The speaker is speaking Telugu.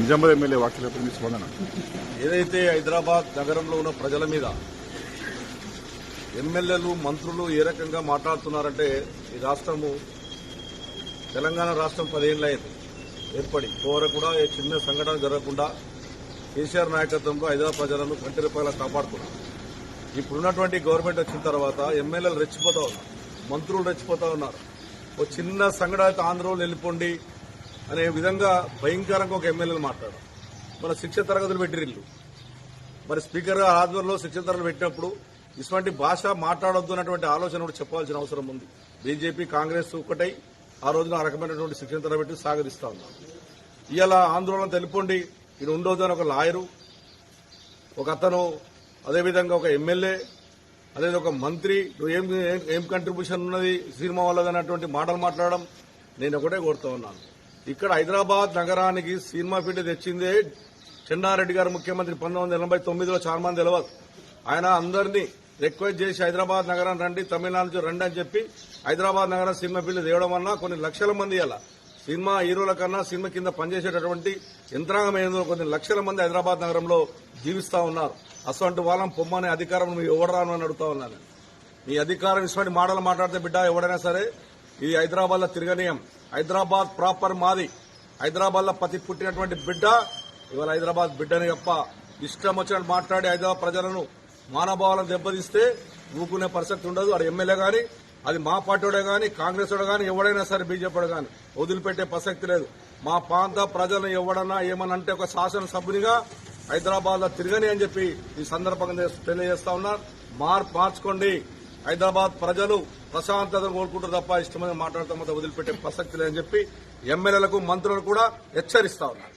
నిజామాబాద్ ఎమ్మెల్యే వ్యాఖ్యలపై మీ స్పందన. ఏదైతే హైదరాబాద్ నగరంలో ఉన్న ప్రజల మీద ఎమ్మెల్యేలు మంత్రులు ఏ రకంగా మాట్లాడుతున్నారంటే, ఈ రాష్ట్రము తెలంగాణ రాష్ట్రం 10 ఏళ్ళు అయింది ఏర్పడి, ఇప్పటివరకు కూడా ఏ చిన్న సంఘటన జరగకుండా కేసీఆర్ నాయకత్వంలో హైదరాబాద్ ప్రజలను కంటి రూపాయల కాపాడుతున్నారు. ఇప్పుడున్నటువంటి గవర్నమెంట్ వచ్చిన తర్వాత ఎమ్మెల్యేలు రెచ్చిపోతా ఉన్నారు, మంత్రులు రెచ్చిపోతా ఉన్నారు. ఒక చిన్న సంఘటన అయితే ఆంధ్రలో వెళ్ళిపోండి అనే విధంగా భయంకరంగా ఒక ఎమ్మెల్యేలు మాట్లాడారు. మన శిక్షణ తరగతులు పెట్టిరిల్లు, మరి స్పీకర్ గారు ఆధ్వర్యంలో శిక్షణ తరగతులు పెట్టినప్పుడు ఇటువంటి భాష మాట్లాడొద్దు అన్నటువంటి ఆలోచన కూడా చెప్పాల్సిన అవసరం ఉంది. బీజేపీ కాంగ్రెస్ ఒకటై ఆ రోజున ఆ రకమైనటువంటి శిక్షణ తరగతి పెట్టి సాగరిస్తా ఉన్నారు. ఇవాళ ఆందోళన తెలిపండి ఇది ఉండొద్దు అని ఒక లాయరు, ఒక అతను, అదేవిధంగా ఒక ఎమ్మెల్యే, అదే ఒక మంత్రి ఏం కంట్రిబ్యూషన్ ఉన్నది సినిమా వాళ్ళది అన్నటువంటి మాటలు మాట్లాడడం నేను ఒకటే కోరుతా ఉన్నాను. ఇక్కడ హైదరాబాద్ నగరానికి సినిమా ఫీల్డ్ తెచ్చిందే చెన్నారెడ్డి గారు ముఖ్యమంత్రి 1989లో. చాలా మంది తెలియదు. ఆయన అందరినీ రిక్వెస్ట్ చేసి హైదరాబాద్ నగరాన్ని రండి, తమిళనాడు నుంచి రండి అని చెప్పి హైదరాబాద్ నగరం సినిమా ఫీల్డ్ తేవడం వల్ల కొన్ని లక్షల మంది అలా సినిమా హీరోల కన్నా సినిమా కింద పనిచేసేటటువంటి యంత్రాంగం ఏందో కొన్ని లక్షల మంది హైదరాబాద్ నగరంలో జీవిస్తా ఉన్నారు. అసలు వాళ్ళని పొమ్మనే అధికారం నువ్వు ఎవడరాను అని అడుగుతా ఉన్నాను. మీ అధికారం ఇటువంటి మాటలు మాట్లాడితే బిడ్డ ఎవడైనా సరే ఇది హైదరాబాద్ లో తిరగనీయం. హైదరాబాద్ ప్రాపర్ మాది. హైదరాబాద్ లో పతి పుట్టినటువంటి బిడ్డ ఇవాళ హైదరాబాద్ బిడ్డని తప్ప ఇష్టం వచ్చినట్టు మాట్లాడి హైదరాబాద్ ప్రజలను మానభావాలను దెబ్బతీస్తే ఊకునే పరిస్థితి ఉండదు. అది ఎమ్మెల్యే గాని, అది మా పార్టీడే గాని, కాంగ్రెస్ గాని, ఎవడైనా సరే బీజేపీ గాని వదిలిపెట్టే ప్రసక్తి లేదు. మా ప్రాంత ప్రజలను ఎవడన్నా ఏమనంటే ఒక శాసనసభ్యునిగా హైదరాబాద్ లో తిరగని అని చెప్పి ఈ సందర్భంగా తెలియజేస్తా ఉన్నారు. మార్చుకోండి. హైదరాబాద్ ప్రజలు ప్రశాంతతను కోరుకుంటారు తప్ప ఇష్టమైన మాట్లాడతాం వదిలిపెట్టే ప్రసక్తి లేదని చెప్పి ఎమ్మెల్యేలకు మంత్రులకు కూడా హెచ్చరిస్తా ఉన్నారు.